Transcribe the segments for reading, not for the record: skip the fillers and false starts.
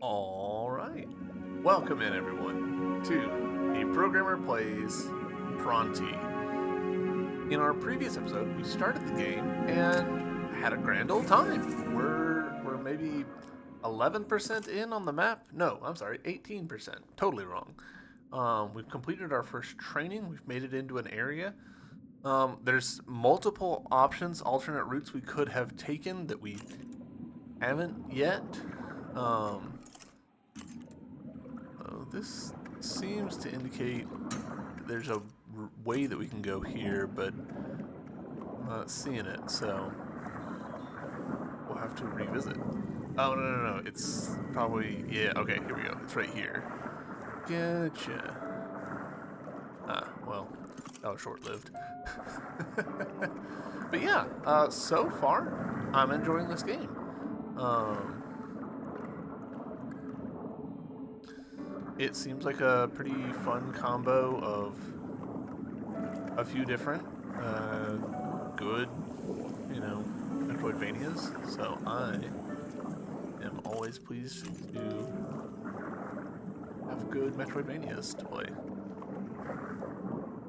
All right. Welcome in, everyone, to A Programmer Plays Pronty. In our previous episode, we started the game and had a grand old time. We're maybe 11% in on the map. No, I'm sorry, 18%. Totally wrong. We've completed our first training. We've made it into an area. There's multiple options, alternate routes we could have taken that we haven't yet. This seems to indicate there's a way that we can go here, but I'm not seeing it, so we'll have to revisit. Oh, no. It's probably, yeah, okay, here we go. It's right here. Gotcha. Well, that was short-lived. But yeah, so far, I'm enjoying this game. It seems like a pretty fun combo of a few different good, Metroidvanias. So I am always pleased to have good Metroidvanias to play.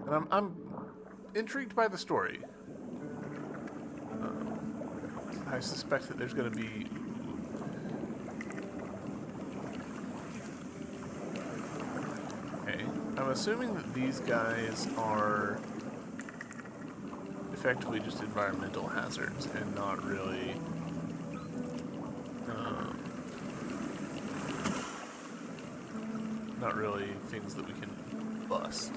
And I'm intrigued by the story. I suspect that there's going to be... Okay, I'm assuming that these guys are effectively just environmental hazards and not really things that we can bust.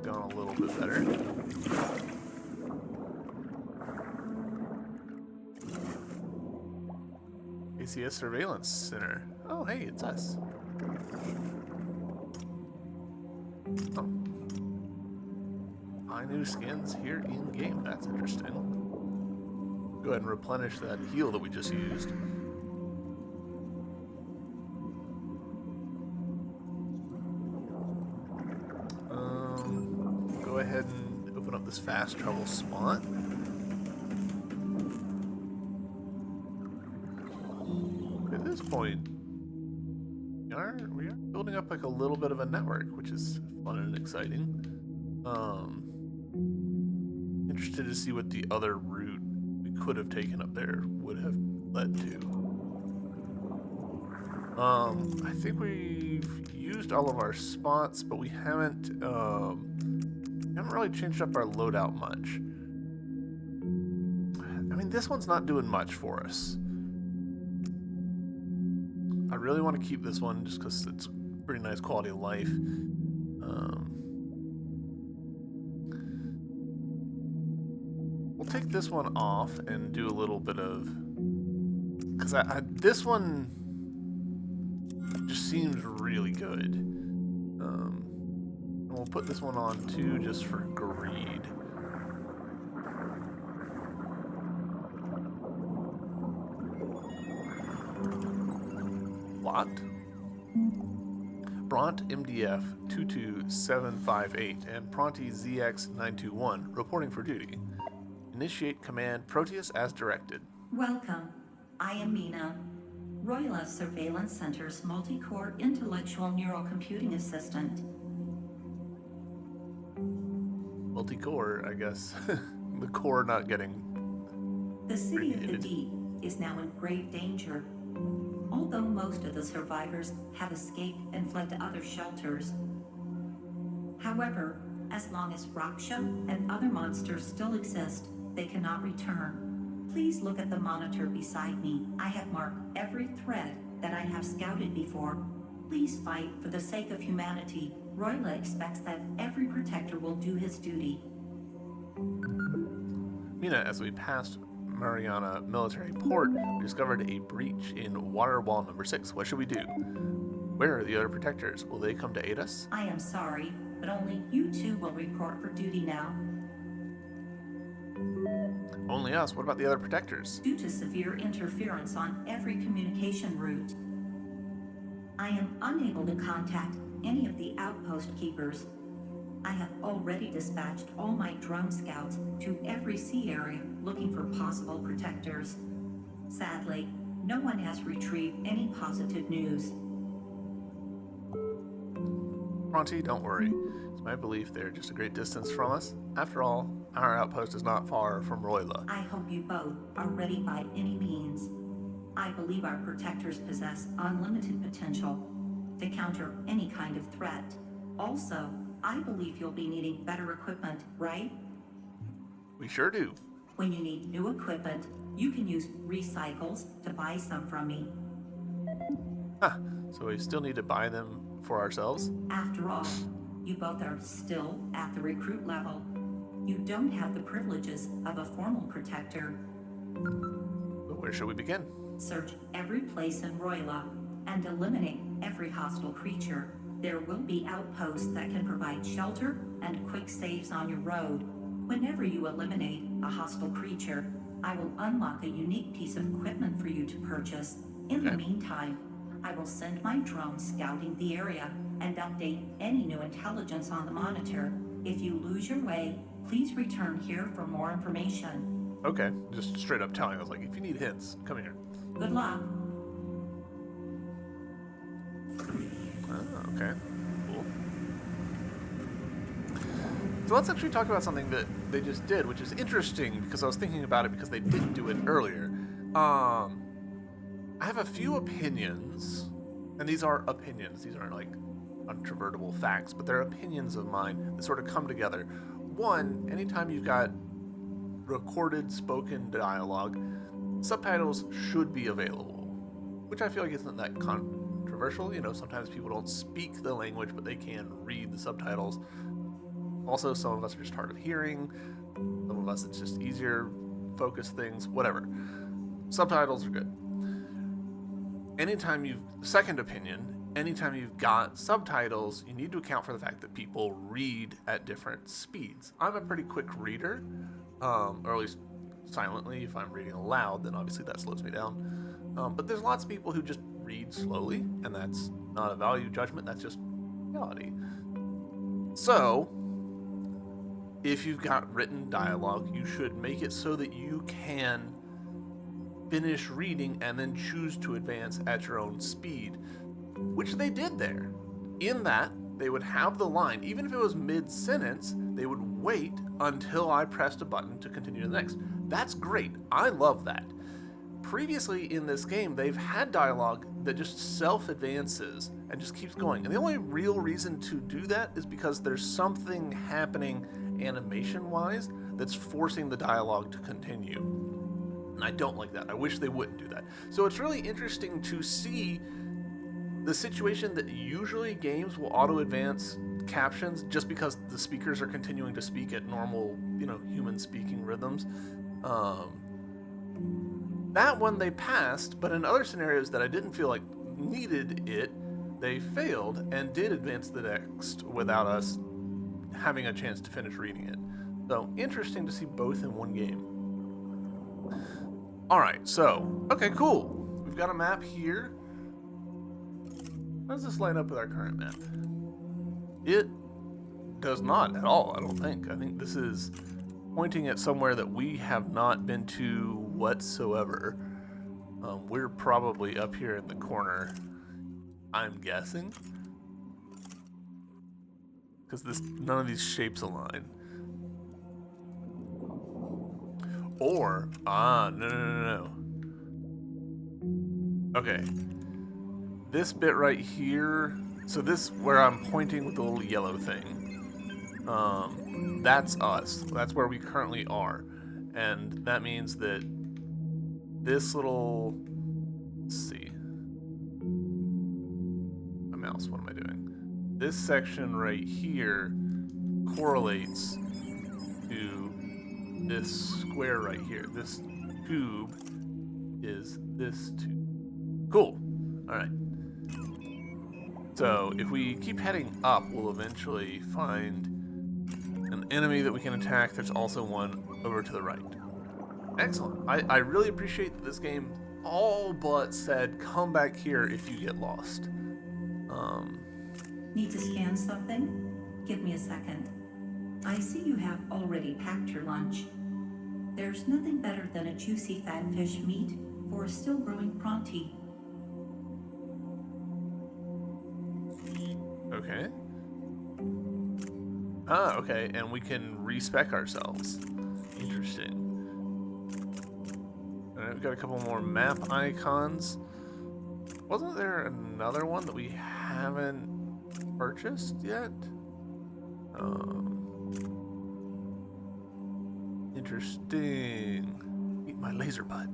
Gone a little bit better. ACS Surveillance Center. Oh, hey, it's us. Oh. Buy new skins here in game. That's interesting. Go ahead and replenish that heal that we just used. Go ahead and open up this fast travel spot. At this point, we are building up like a little bit of a network, which is fun and exciting. Interested to see what the other route we could have taken up there would have led to. I think we've used all of our spots, but we haven't really changed up our loadout much. I mean, this one's not doing much for us. I really want to keep this one just because it's pretty nice quality of life. We'll take this one off and do a little bit of... Because this one just seems really good. We'll put this one on too, just for greed. What? Bront MDF 22758 and Pronty ZX 921 reporting for duty. Initiate command Proteus as directed. Welcome. I am Mina, Royla Surveillance Center's multi-core intellectual neural computing assistant. Multi-core, I guess. The core not getting... The city of the deep is now in grave danger. Although most of the survivors have escaped and fled to other shelters. However, as long as Raksha and other monsters still exist, they cannot return. Please look at the monitor beside me. I have marked every threat that I have scouted before. Please fight for the sake of humanity. Royla expects that every protector will do his duty. Mina, as we passed Mariana Military Port, we discovered a breach in water wall number 6. What should we do? Where are the other protectors? Will they come to aid us? I am sorry, but only you two will report for duty now. Only us? What about the other protectors? Due to severe interference on every communication route, I am unable to contact any of the outpost keepers. I have already dispatched all my drone scouts to every sea area looking for possible protectors. Sadly, no one has retrieved any positive news. Pronty, don't worry. It's my belief they're just a great distance from us. After all, our outpost is not far from Royla. I hope you both are ready by any means. I believe our protectors possess unlimited potential to counter any kind of threat. Also, I believe you'll be needing better equipment, right? We sure do. When you need new equipment, you can use recycles to buy some from me. Huh, so we still need to buy them for ourselves? After all, you both are still at the recruit level. You don't have the privileges of a formal protector. But where should we begin? Search every place in Royla and eliminate every hostile creature. There will be outposts that can provide shelter and quick saves on your road. Whenever you eliminate a hostile creature, I will unlock a unique piece of equipment for you to purchase. In the meantime, I will send my drone scouting the area and update any new intelligence on the monitor. If you lose your way, please return here for more information. Okay, just straight up telling us, like, if you need hints, come here. Good luck. Oh, okay. Cool. So let's actually talk about something that they just did, which is interesting because I was thinking about it because they didn't do it earlier. I have a few opinions, and these are opinions. These aren't like uncontrovertible facts, but they're opinions of mine that sort of come together. One, anytime you've got recorded spoken dialogue, subtitles should be available, which I feel like isn't that controversial. You know, sometimes people don't speak the language, but they can read the subtitles. Also, some of us are just hard of hearing. Some of us, it's just easier, focus things, whatever. Subtitles are good. Second opinion, anytime you've got subtitles, you need to account for the fact that people read at different speeds. I'm a pretty quick reader, or at least silently. If I'm reading aloud, then obviously that slows me down. But there's lots of people who just read slowly, and that's not a value judgment, that's just reality. So, if you've got written dialogue, you should make it so that you can finish reading and then choose to advance at your own speed, which they did there. In that, they would have the line, even if it was mid-sentence, they would wait until I pressed a button to continue to the next. That's great. I love that. Previously in this game, they've had dialogue that just self-advances and just keeps going. And the only real reason to do that is because there's something happening animation-wise that's forcing the dialogue to continue. And I don't like that. I wish they wouldn't do that. So it's really interesting to see the situation that usually games will auto-advance captions just because the speakers are continuing to speak at normal, human speaking rhythms. That one they passed, but in other scenarios that I didn't feel like needed it, they failed and did advance the text without us having a chance to finish reading it. So, interesting to see both in one game. Alright, so, okay, cool. We've got a map here. How does this line up with our current map? It does not at all, I don't think. I think this is pointing at somewhere that we have not been to whatsoever. We're probably up here in the corner, I'm guessing. Because none of these shapes align. Or, no. Okay. This bit right here, so this, where I'm pointing with the little yellow thing, that's us. That's where we currently are. And that means that this little, let's see. My mouse, what am I doing? This section right here correlates to this square right here. This tube is this tube. Cool. Alright. So if we keep heading up, we'll eventually find an enemy that we can attack. There's also one over to the right. Excellent. I really appreciate that this game all but said, come back here if you get lost. Need to scan something? Give me a second. I see you have already packed your lunch. There's nothing better than a juicy fatfish meat for a still growing Pronty. Okay. Ah, okay, and we can respec ourselves. Interesting. Alright, we've got a couple more map icons. Wasn't there another one that we haven't purchased yet? Interesting. Eat my laser butt.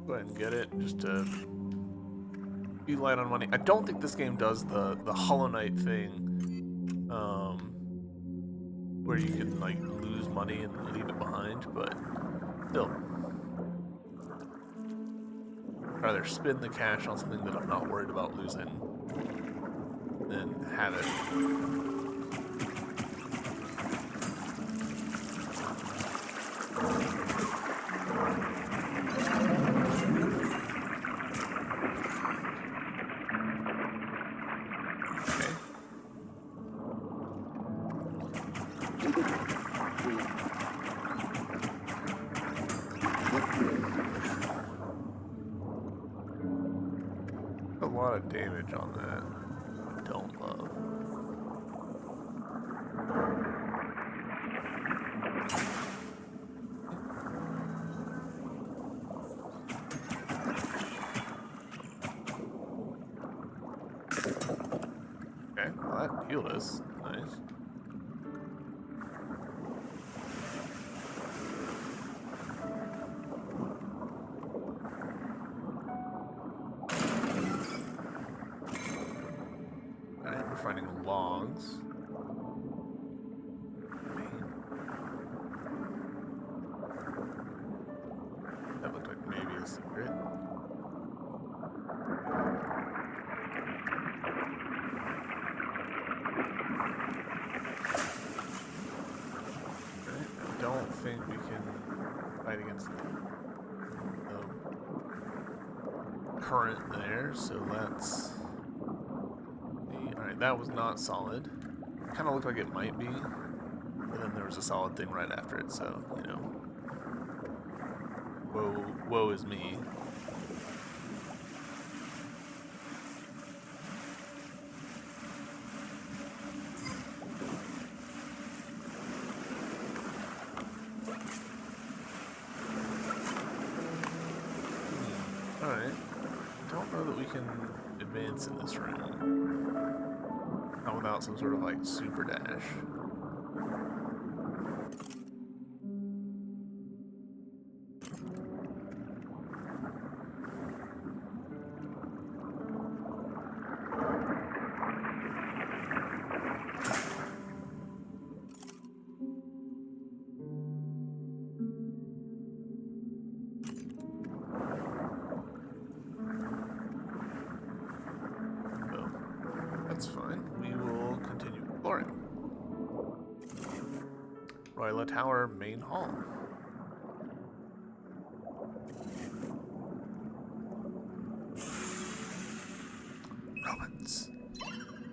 Go ahead and get it, just to be light on money. I don't think this game does the Hollow Knight thing, where you can like lose money and leave it behind, but still. Rather spend the cash on something that I'm not worried about losing than have it. A lot of damage on that. I don't love. Okay, well that healed us. Nice. Finding logs. That looked like maybe a secret. I don't think we can fight against the current there, so let's... Alright, that was not solid. Kind of looked like it might be, but then there was a solid thing right after it, so, you know. Woe is me. Alright. Don't know that we can advance in this room. Not without some sort of like super dash. That's fine. We will continue exploring. Royla Tower Main Hall. Romans.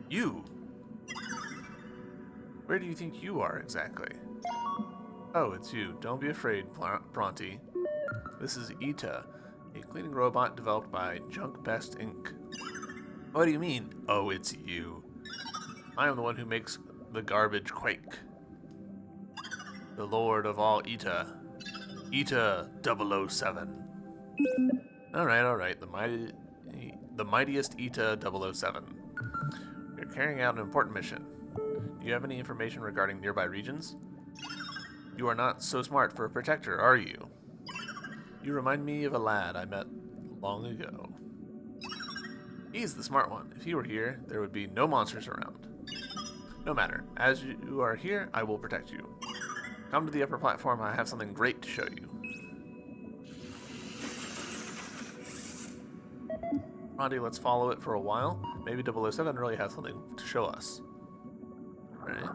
You! Where do you think you are exactly? Oh, it's you. Don't be afraid, Pronty. This is Ita, a cleaning robot developed by Junk Best Inc. What do you mean, oh, it's you? I am the one who makes the garbage quake. The lord of all Ita. Ita 007. Alright, the mightiest Ita 007. You're carrying out an important mission. Do you have any information regarding nearby regions? You are not so smart for a protector, are you? You remind me of a lad I met long ago. He's the smart one. If he were here, there would be no monsters around. No matter. As you are here, I will protect you. Come to the upper platform. I have something great to show you. Pronty, let's follow it for a while. Maybe 007 really has something to show us. Alright.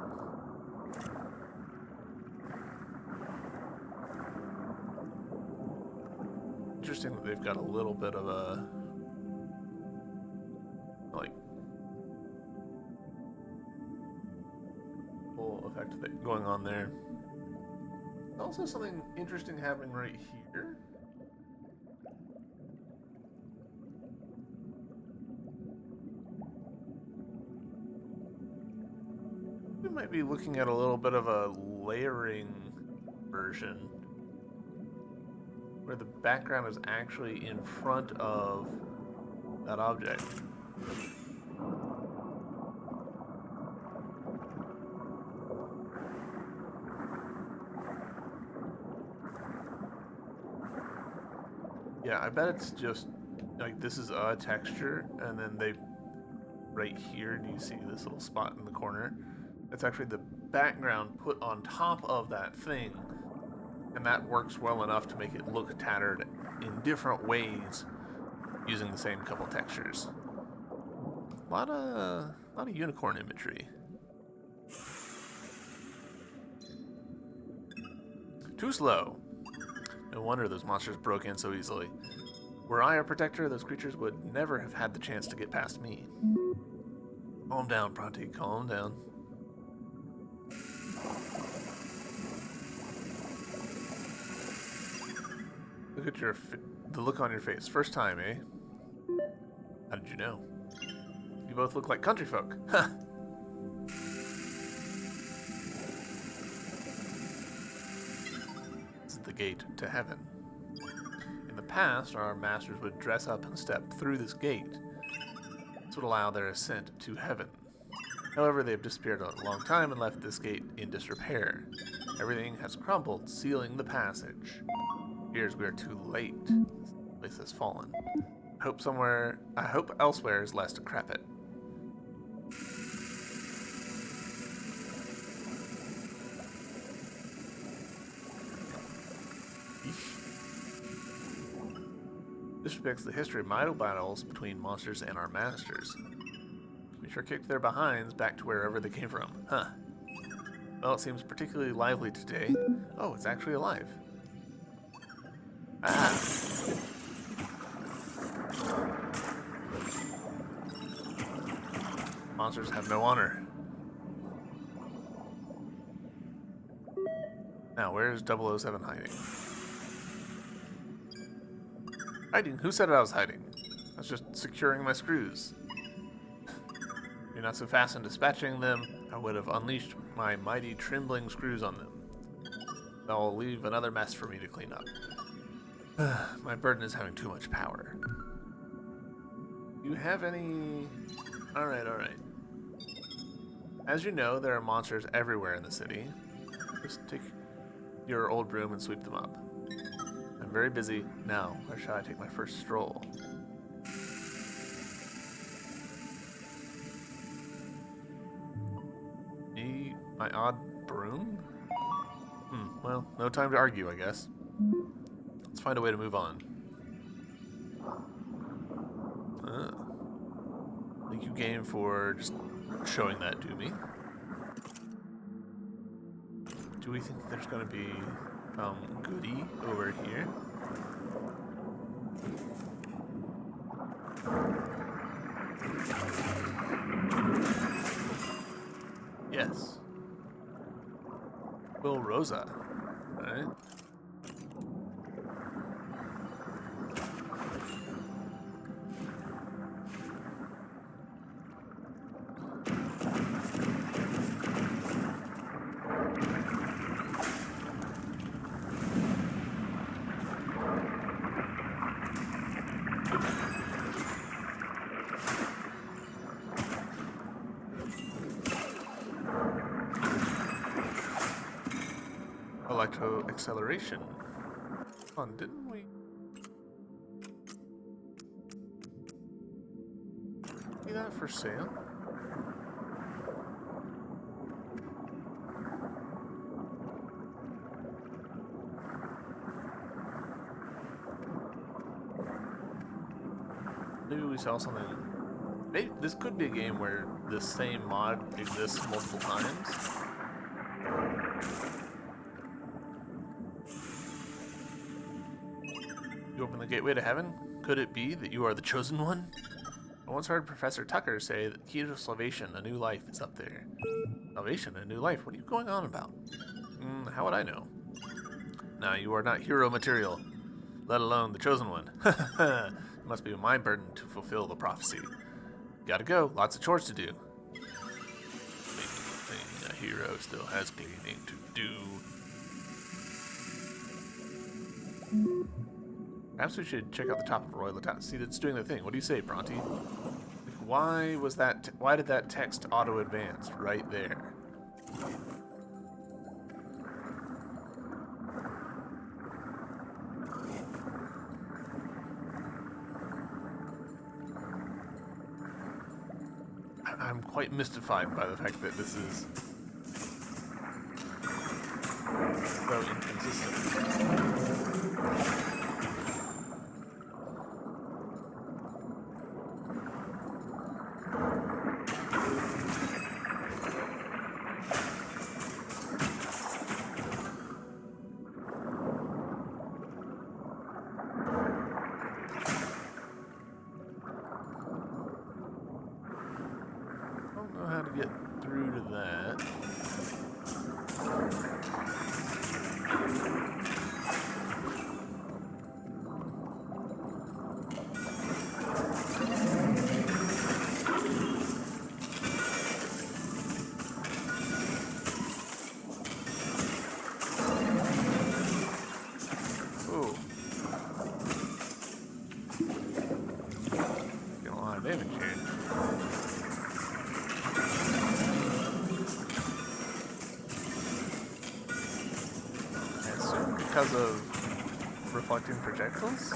Interesting that they've got a little bit of a... like... full effect going on there. Also something interesting happening right here. We might be looking at a little bit of a layering version where the background is actually in front of that object. Yeah, I bet it's just like this is a texture, and then they right here, do you see this little spot in the corner? It's actually the background put on top of that thing, and that works well enough to make it look tattered in different ways using the same couple textures. A lot of unicorn imagery. Too slow. No wonder those monsters broke in so easily. Were I a protector, those creatures would never have had the chance to get past me. Calm down, Pronty. Calm down. Look at the look on your face. First time, eh? How did you know? You both look like country folk. Huh. This is the gate to heaven. In the past, our masters would dress up and step through this gate. This would allow their ascent to heaven. However, they've disappeared a long time and left this gate in disrepair. Everything has crumbled, sealing the passage. Appears we are too late. This place has fallen. I hope elsewhere is less decrepit. This depicts the history of idle battles between monsters and our masters. We sure kicked their behinds back to wherever they came from. Huh. Well, it seems particularly lively today. Oh, it's actually alive. Ah! Monsters have no honor. Now, where's 007 hiding? Hiding? Who said I was hiding? I was just securing my screws. If you're not so fast in dispatching them, I would have unleashed my mighty trembling screws on them. They'll leave another mess for me to clean up. My burden is having too much power. Do you have any... Alright. As you know, there are monsters everywhere in the city. Just take your old broom and sweep them up. I'm very busy. Now, where shall I take my first stroll? My odd broom? Well, no time to argue, I guess. Let's find a way to move on. Thank you, game, for just showing that to me. Do we think there's going to be goodie over here? Yes. Will Rosa. Alright. Electro acceleration. Come on, didn't we? for sale? Maybe we sell something. Maybe this could be a game where the same mod exists multiple times. You open the gateway to heaven? Could it be that you are the chosen one? I once heard Professor Tucker say that the key to salvation, a new life, is up there. Salvation, a new life? What are you going on about? How would I know? Nah, you are not hero material, let alone the chosen one. It must be my burden to fulfill the prophecy. Gotta go, lots of chores to do. Making a hero still has cleaning to do. Perhaps we should check out the top of Royal Latat. See, that's doing the thing. What do you say, Pronty? Why was that? Why did that text auto advance right there? I'm quite mystified by the fact that this is so inconsistent. Get through to that. Ooh. Getting a lot of damage here. Because of reflecting projectiles?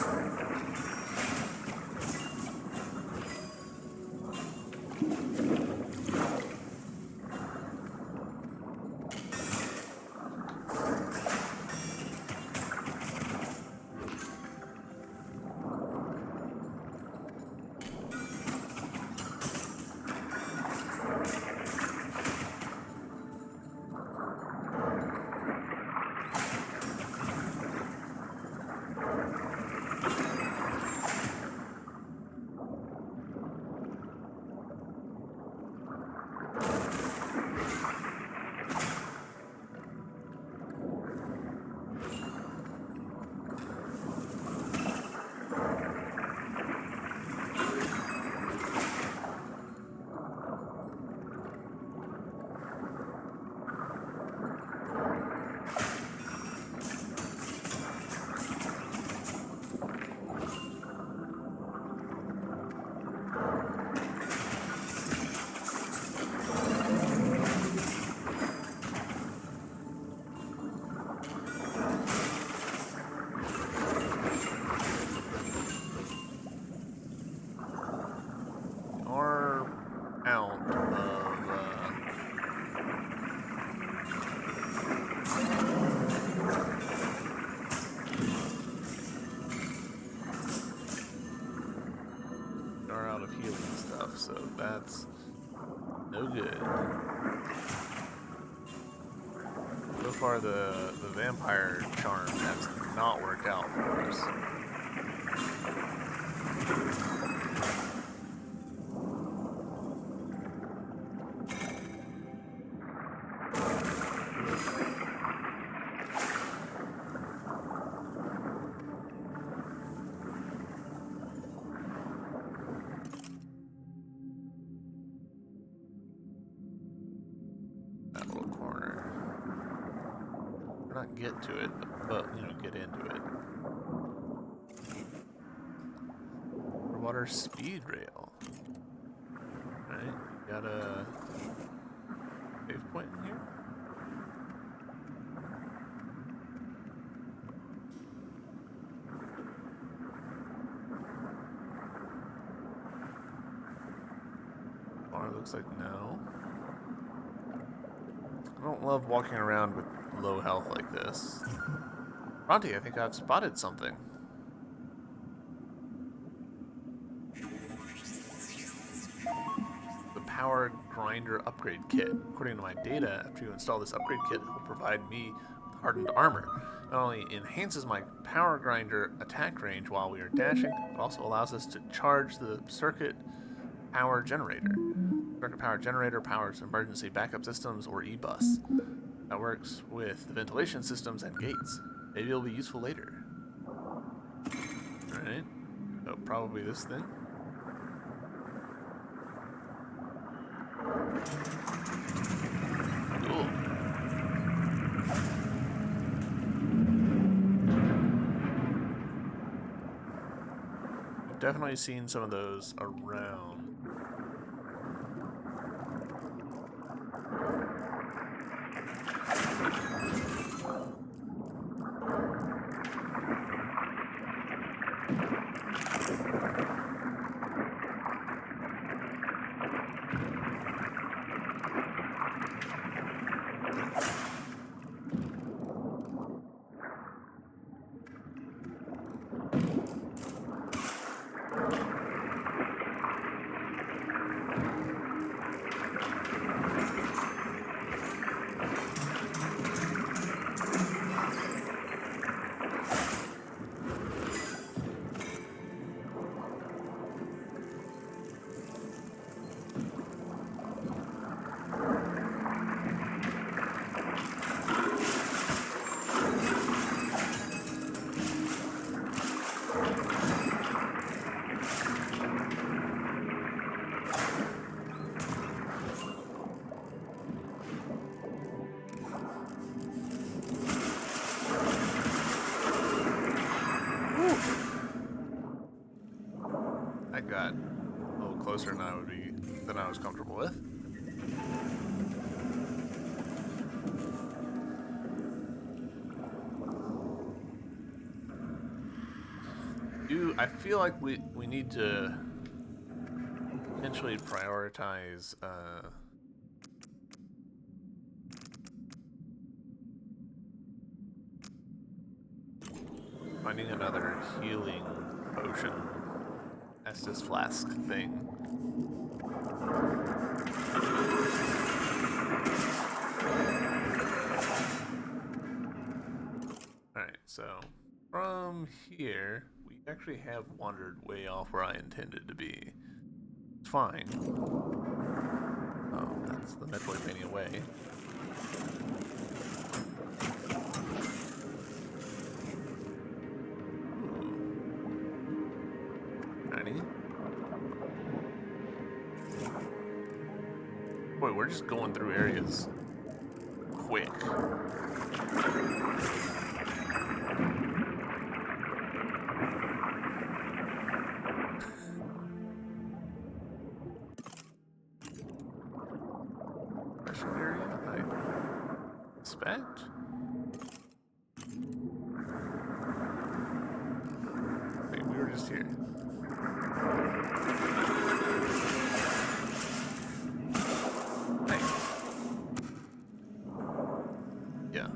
So that's no good. So far the vampire charm has not worked out for us. Not get to it, but you know, get into it. Water speed rail. Alright, got a save point in here. Looks like no. I don't love walking around with low health like this. Pronty, I think I've spotted something. The Power Grinder Upgrade Kit. According to my data, after you install this upgrade kit, it will provide me with hardened armor. Not only enhances my Power Grinder attack range while we are dashing, but also allows us to charge the circuit power generator. Circuit power generator powers emergency backup systems or E-bus. That works with the ventilation systems and gates. Maybe it'll be useful later. Alright. So probably this thing. Cool. I've definitely seen some of those around. That got a little closer than I was comfortable with. I feel like we need to potentially prioritize finding another healing potion. Estus flask thing. Alright, so from here, we actually have wandered way off where I intended to be. It's fine. Oh, that's the Metroidvania way. Boy, we're just going through areas quick. Special area, I expect. Wait, we were just here. Yeah.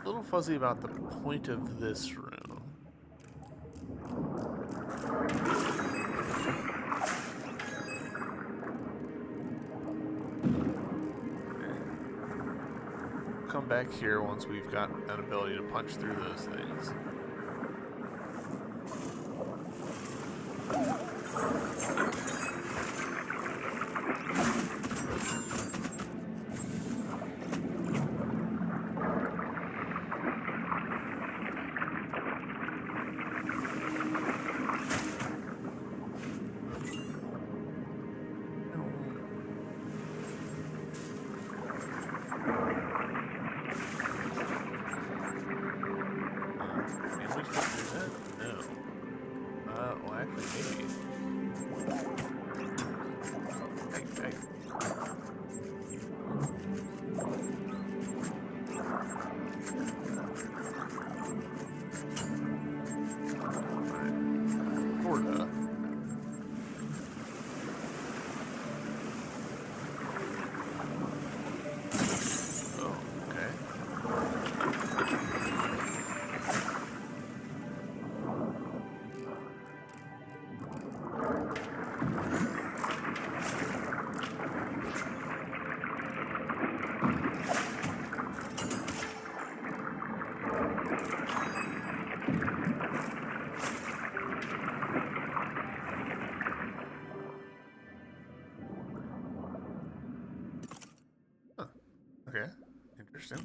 A little fuzzy about the point of this room. Come back here once we've got an ability to punch through those things. Okay, interesting.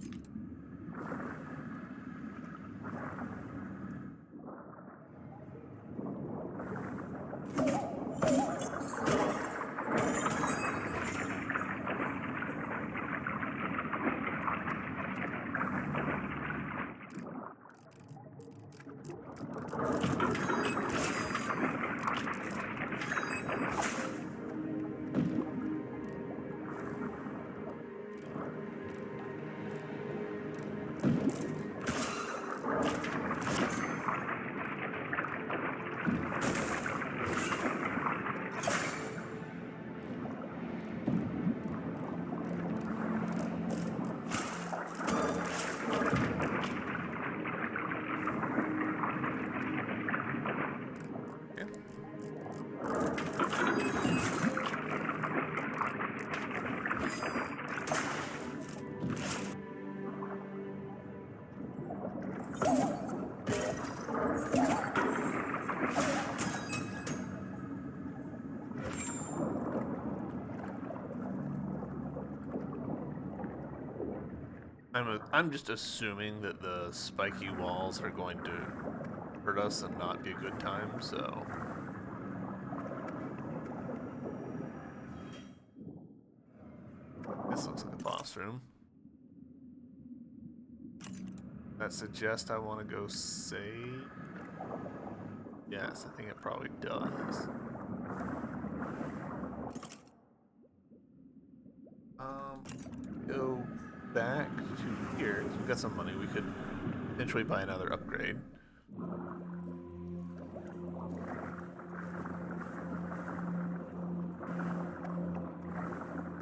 I'm just assuming that the spiky walls are going to hurt us and not be a good time, so... This looks like a boss room. That suggests I want to go save? Yes, I think it probably does. Go back to here. We've got some money. We could eventually buy another upgrade.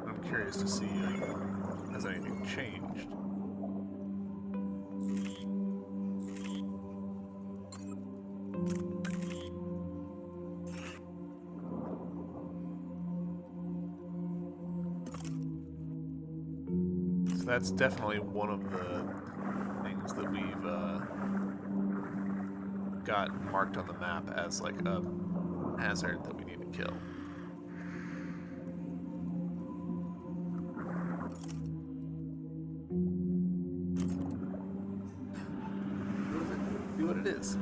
I'm curious to see, like, has anything changed? That's definitely one of the things that we've got marked on the map as like a hazard that we need to kill. See what it is.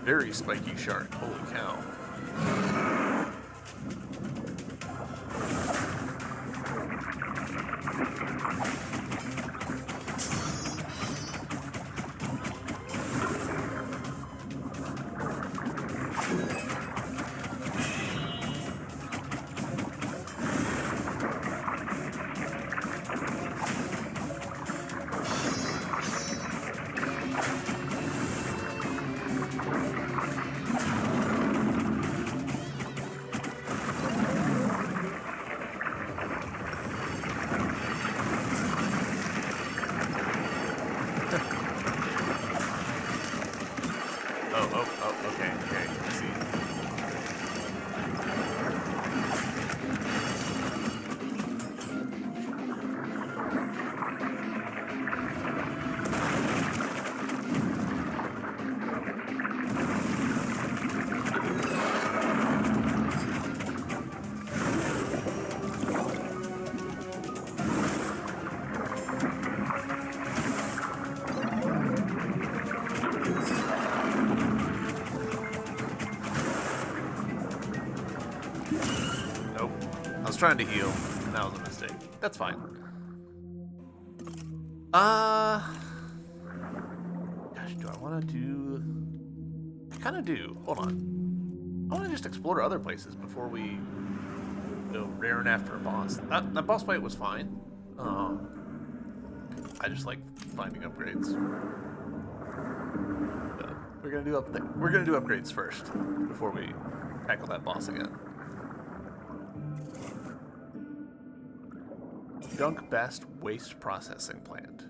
Very spiky shark. Holy cow. Okay, I see. Trying to heal, and that was a mistake. That's fine. Gosh, do I want to do... I kind of do. Hold on. I want to just explore other places before we go raring after a boss. That boss fight was fine. I just like finding upgrades. But we're gonna do upgrades first before we tackle that boss again. Dunk Best Waste Processing Plant.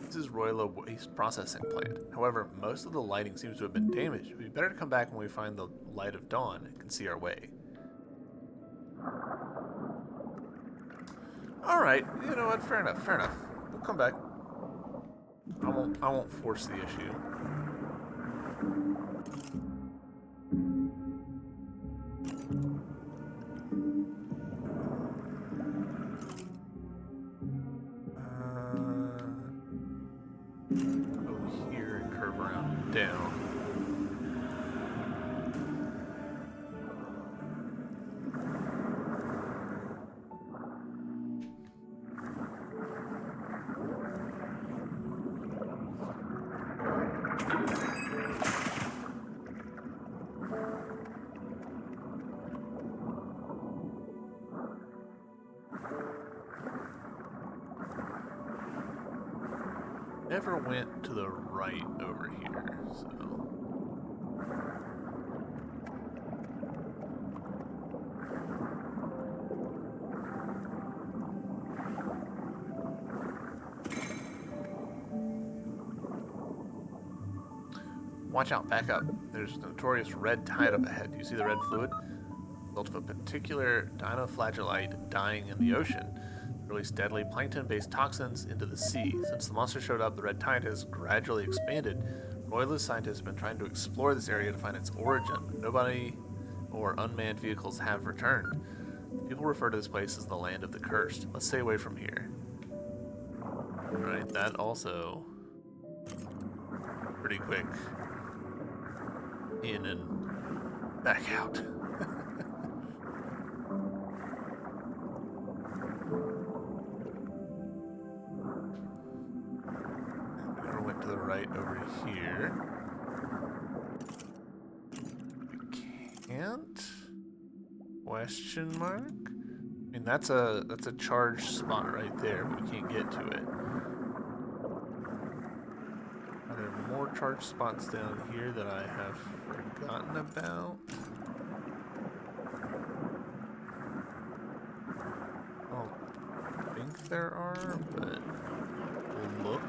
This is Royla Waste Processing Plant. However, most of the lighting seems to have been damaged. It would be better to come back when we find the light of dawn and can see our way. Alright, you know what? Fair enough. We'll come back. won't force the issue. Go here and curve around down. Never went to the right over here, so. Watch out, back up. There's a notorious red tide up ahead. Do you see the red fluid? Result of a particular dinoflagellite dying in the ocean. Release deadly plankton-based toxins into the sea. Since the monster showed up, the red tide has gradually expanded. Royalist scientists have been trying to explore this area to find its origin. Nobody or unmanned vehicles have returned. People refer to this place as the land of the cursed. Let's stay away from here. Alright, that also pretty quick. In and back out. To the right over here. We can't? Question mark? I mean, that's a charged spot right there, but we can't get to it. Are there more charged spots down here that I have forgotten about? I don't think there are, but we'll look.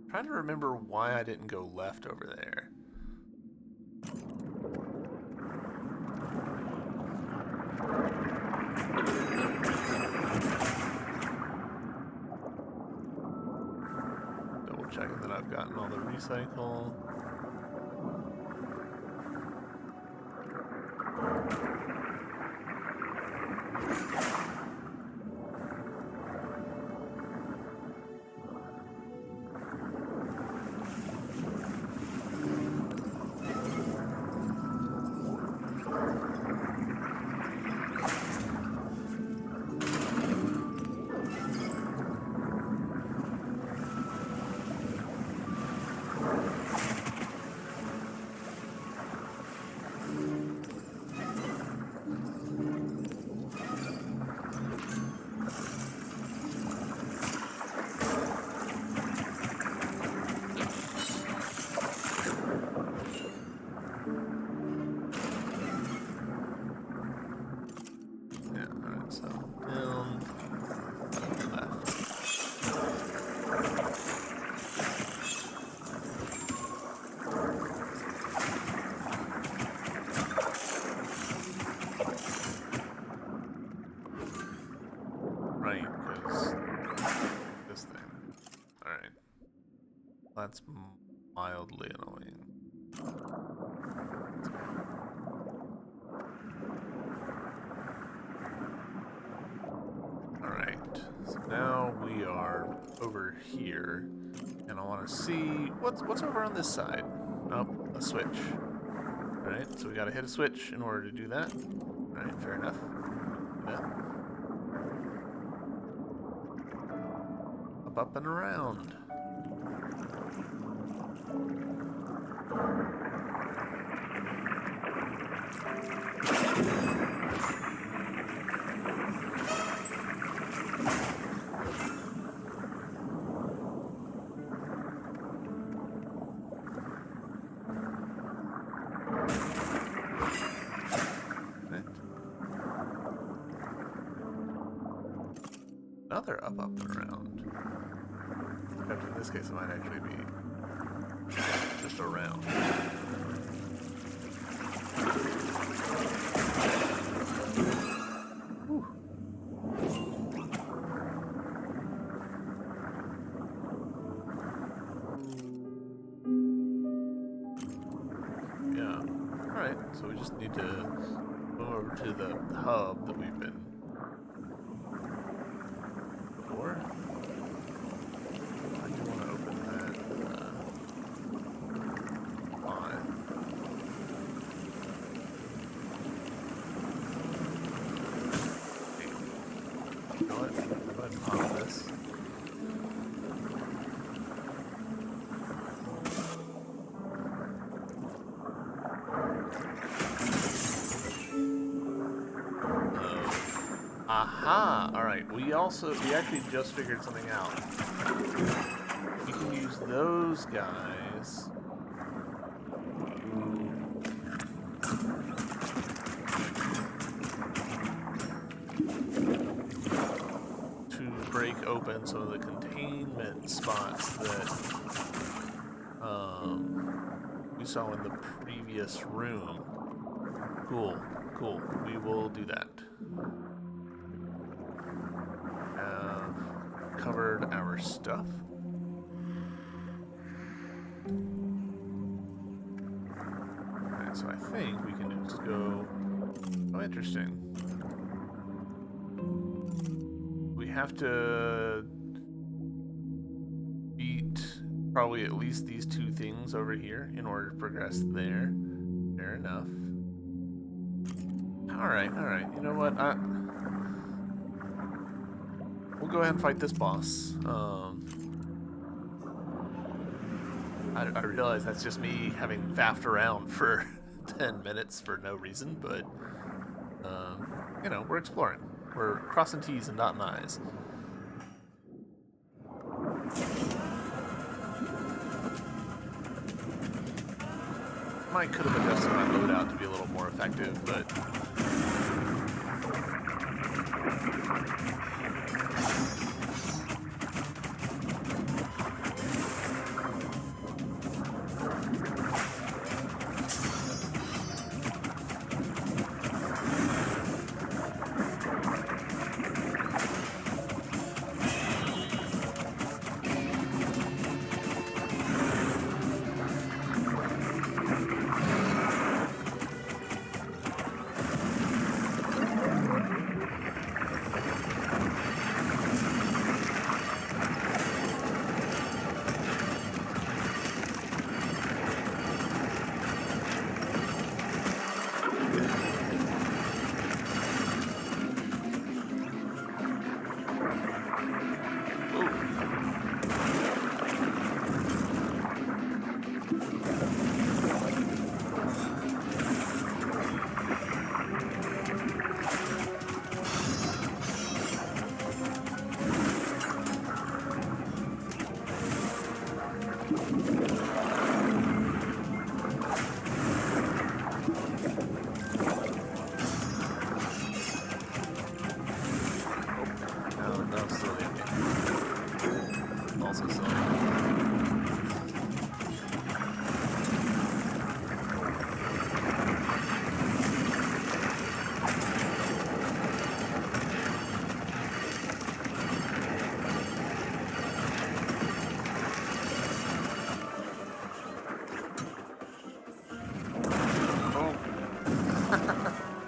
Trying to remember why I didn't go left over there. Double checking that I've gotten all the recycle. That's mildly annoying. Alright, so now we are over here, and I want to see what's over on this side. Oh, a switch. Alright, so we gotta hit a switch in order to do that. Alright, fair enough. Do that. Up and around. another up, up, and around. Except in this case, it might actually be just around. Whew. Yeah. Alright, so we just need to move over to the hub that we've been before. I do want to open that on. You know what? Go ahead and pop this. Aha! Alright, we actually just figured something out. You can use those guys to break open some of the containment spots that we saw in the previous room. Cool, cool. We will do that. Covered our stuff. Alright, so I think we can just go... Oh, interesting. We have to beat probably at least these two things over here in order to progress there. Fair enough. Alright, alright. You know what? We'll go ahead and fight this boss. I realize that's just me having faffed around for 10 minutes for no reason, but, you know, we're exploring. We're crossing T's and dotting I's. I could have adjusted my loadout to be a little more effective, but...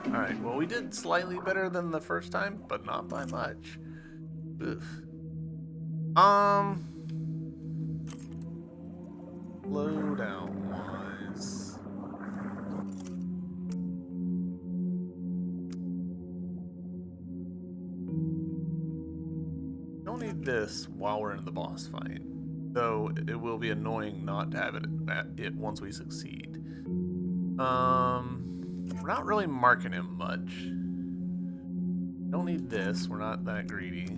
Alright, well we did slightly better than the first time, but not by much. Oof. Loadout wise. Don't need this while we're in the boss fight. Though it will be annoying not to have it once we succeed. We're not really marking him much. Don't need this, we're not that greedy.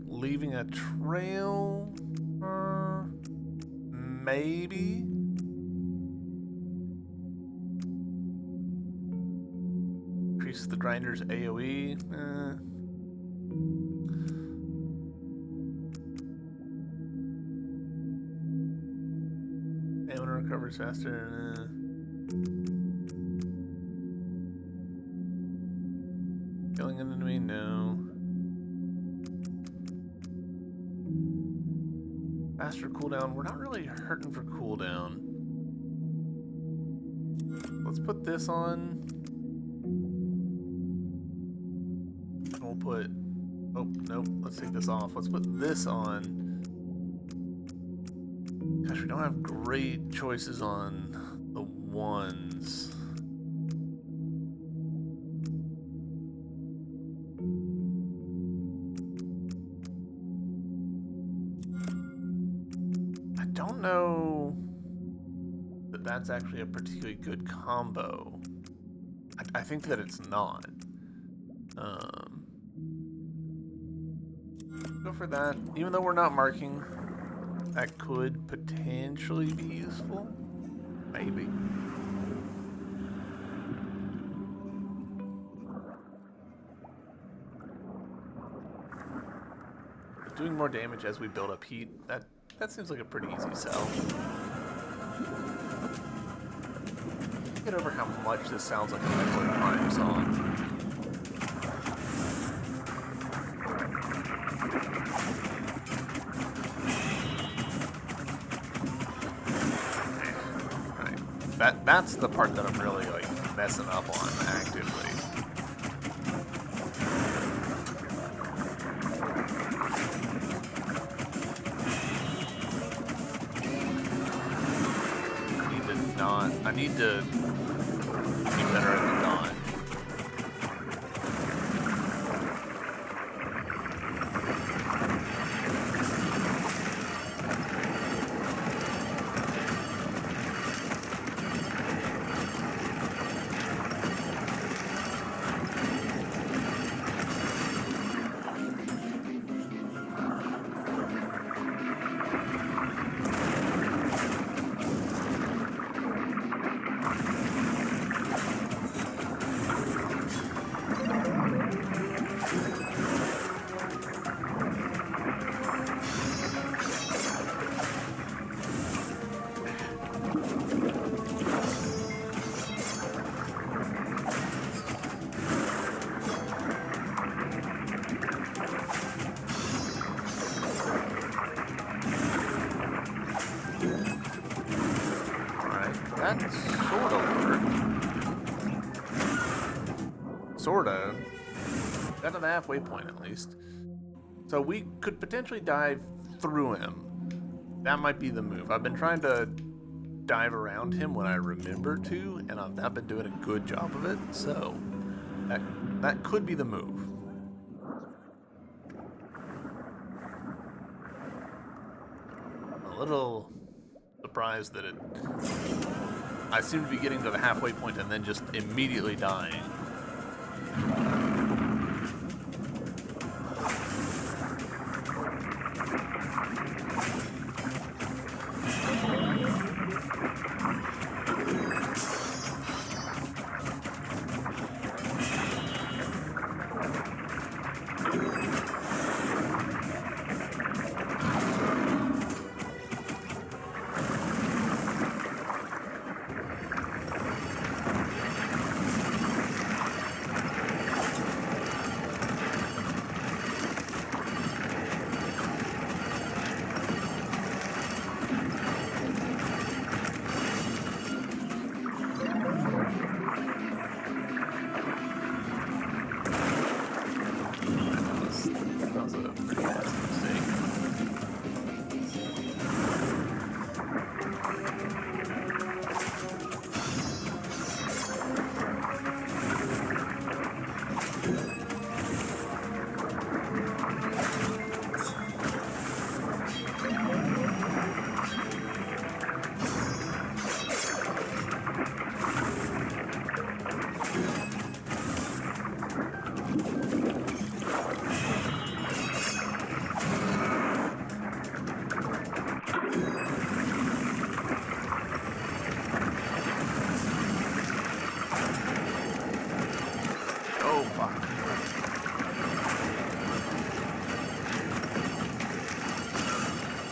Leaving a trail? Maybe? increases the grinder's AoE. Stamina recovers faster. Killing an enemy? No. Faster cooldown. We're not really hurting for cooldown. Let's put this on. We'll put... Oh, nope. Let's take this off. Let's put this on. Gosh, we don't have great choices on the ones. I don't know that that's actually a particularly good combo. I think that it's not. Go for that. Even though we're not marking, that could potentially be useful. Maybe. Doing more damage as we build up heat, that seems like a pretty easy sell. Get over how much this sounds like a Metroid Prime song. That's the part that I'm really like messing up on actively. I need to be better at the dodge. That sort of worked. Sorta. Got to the halfway point at least. So we could potentially dive through him. That might be the move. I've been trying to dive around him when I remember to, and I've not been doing a good job of it, so that could be the move. A little surprised that I seem to be getting to the halfway point and then just immediately dying.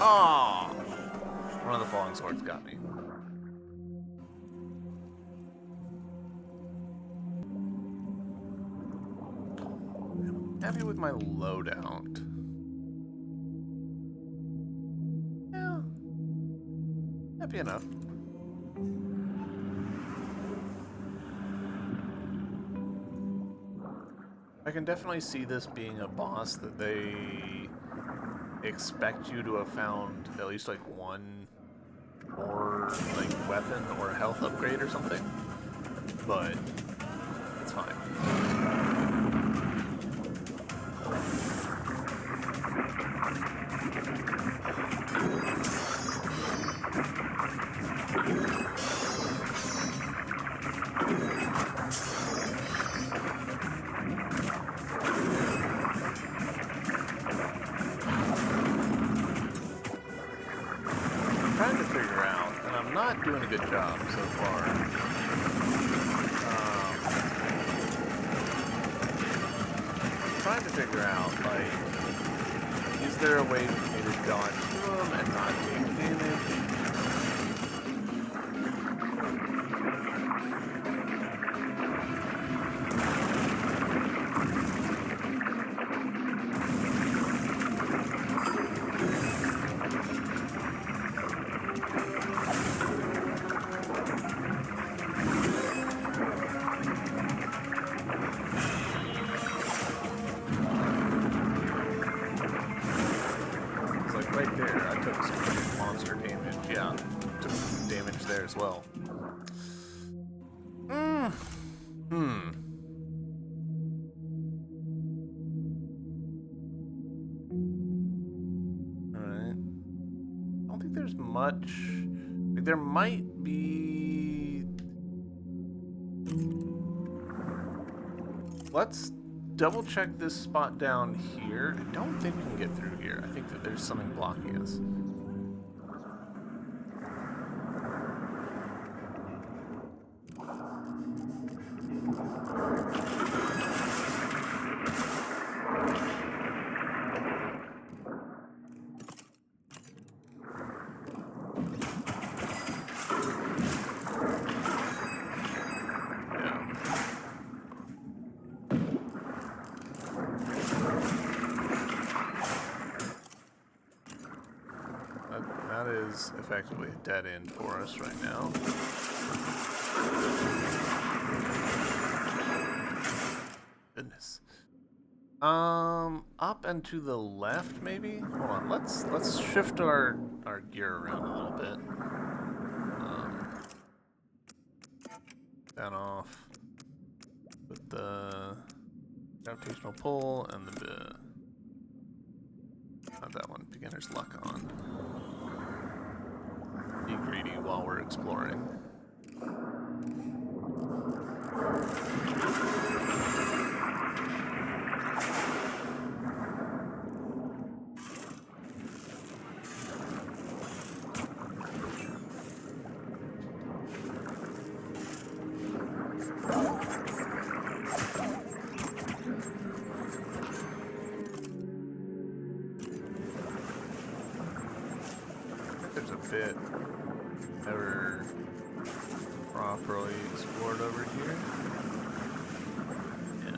Oh! One of the falling swords got me. I'm happy with my loadout. Yeah. Happy enough. I can definitely see this being a boss that they expect you to have found at least like one more like weapon or health upgrade or something, but it's fine. Trying to figure out, and I'm not doing a good job so far. Trying to figure out, like, is there a way for me to dodge through them and not take damage? Right there, I took some monster damage. Yeah, took some damage there as well. Alright. I don't think there's much. Like, there might be. Let's double check this spot down here. I don't think we can get through here. I think that there's something blocking us. That is effectively a dead end for us right now. Goodness. Up and to the left, maybe? Hold on, let's shift our gear around a little bit. That off. Put the gravitational pull and the not that one, beginner's luck on. Be greedy while we're exploring. There's a bit never properly explored over here. Yeah.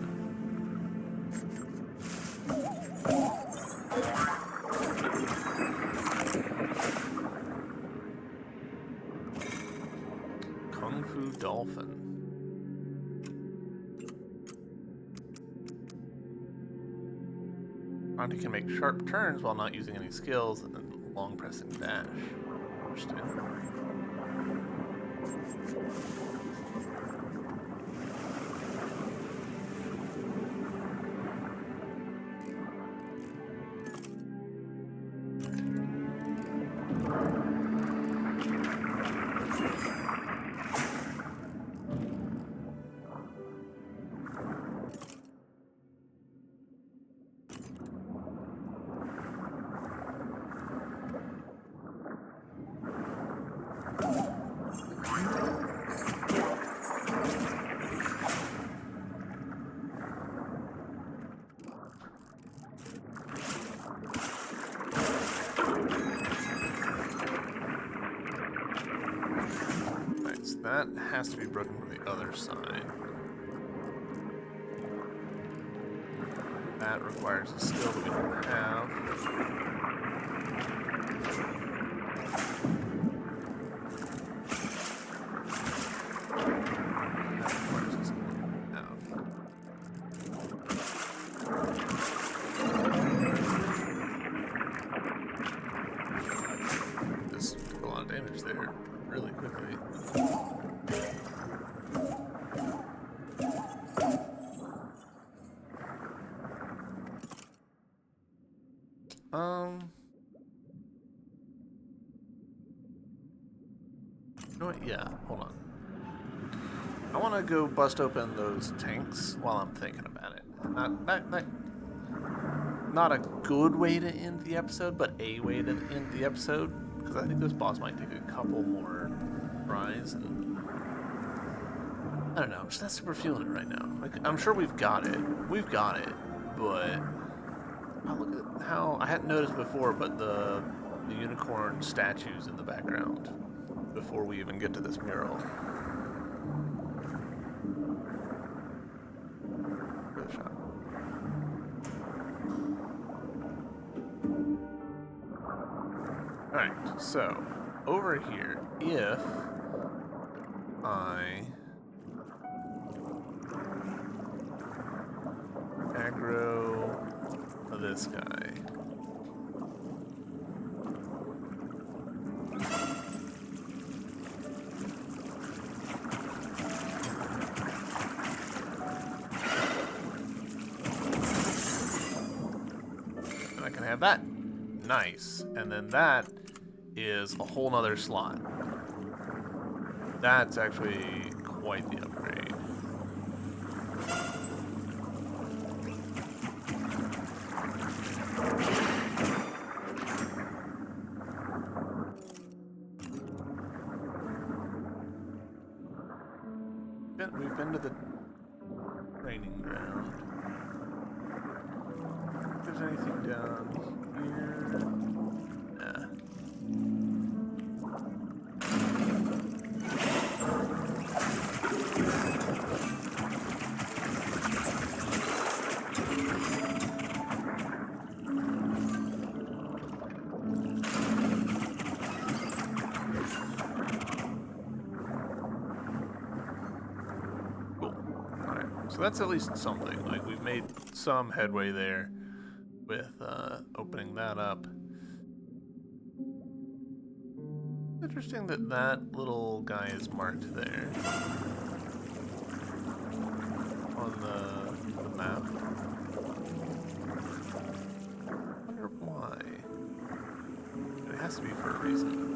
Kung Fu Dolphin. Pronty can make sharp turns while not using any skills and then long pressing dash. Interesting. That has to be broken from the other side. That requires a skill that we don't have. That requires a skill we don't have. This took a lot of damage there really quickly. You know what? Yeah, hold on. I want to go bust open those tanks while I'm thinking about it. Not a good way to end the episode, but a way to end the episode, because I think this boss might take a couple more tries, and I don't know, I'm just not super feeling it right now. Like, I'm sure we've got it, but oh, look at how I hadn't noticed before, but the unicorn statues in the background before we even get to this mural. Good shot. Alright, so over here, if I aggro this guy. And I can have that. Nice. And then that is a whole nother slot. That's actually quite the upgrade. We've been to the training ground. If there's anything down here. Nah. So that's at least something. Like, we've made some headway there with opening that up. Interesting that that little guy is marked there on the map. I wonder why. It has to be for a reason.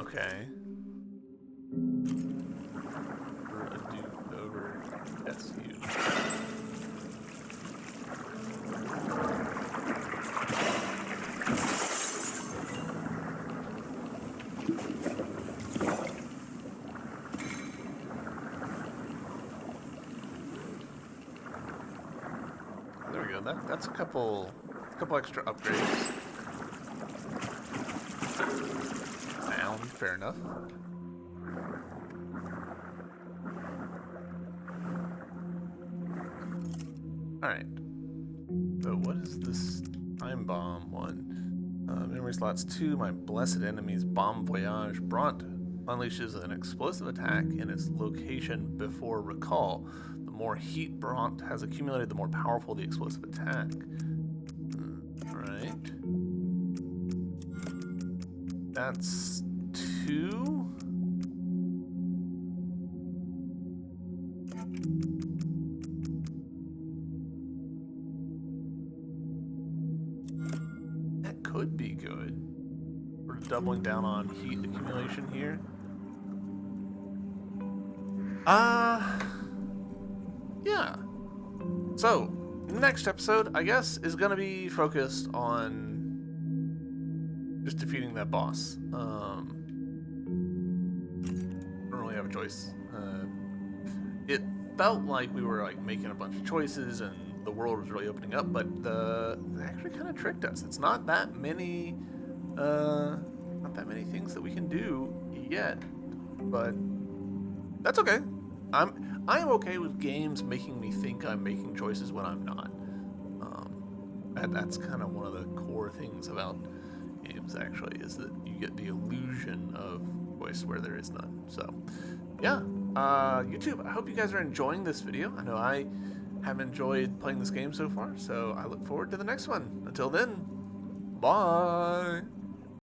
Okay. For a dude over SU. There we go. That's a couple extra upgrades. Fair enough. Alright. So what is this time bomb one? Memory slots 2, my blessed enemy's bomb voyage. Bront unleashes an explosive attack in its location before recall. The more heat Bront has accumulated, the more powerful the explosive attack. Alright. That's 2. That could be good. We're doubling down on heat accumulation here. Yeah. So, next episode, I guess, is going to be focused on just defeating that boss. Don't really have a choice. It felt like we were like making a bunch of choices and the world was really opening up, but they actually kind of tricked us. It's not that many things that we can do yet, but that's okay. I'm okay with games making me think I'm making choices when I'm not. That's kind of one of the core things about games, actually, is that you get the illusion of choice where there is none. So, yeah, YouTube, I hope you guys are enjoying this video. I know I have enjoyed playing this game so far, so I look forward to the next one. Until then, bye!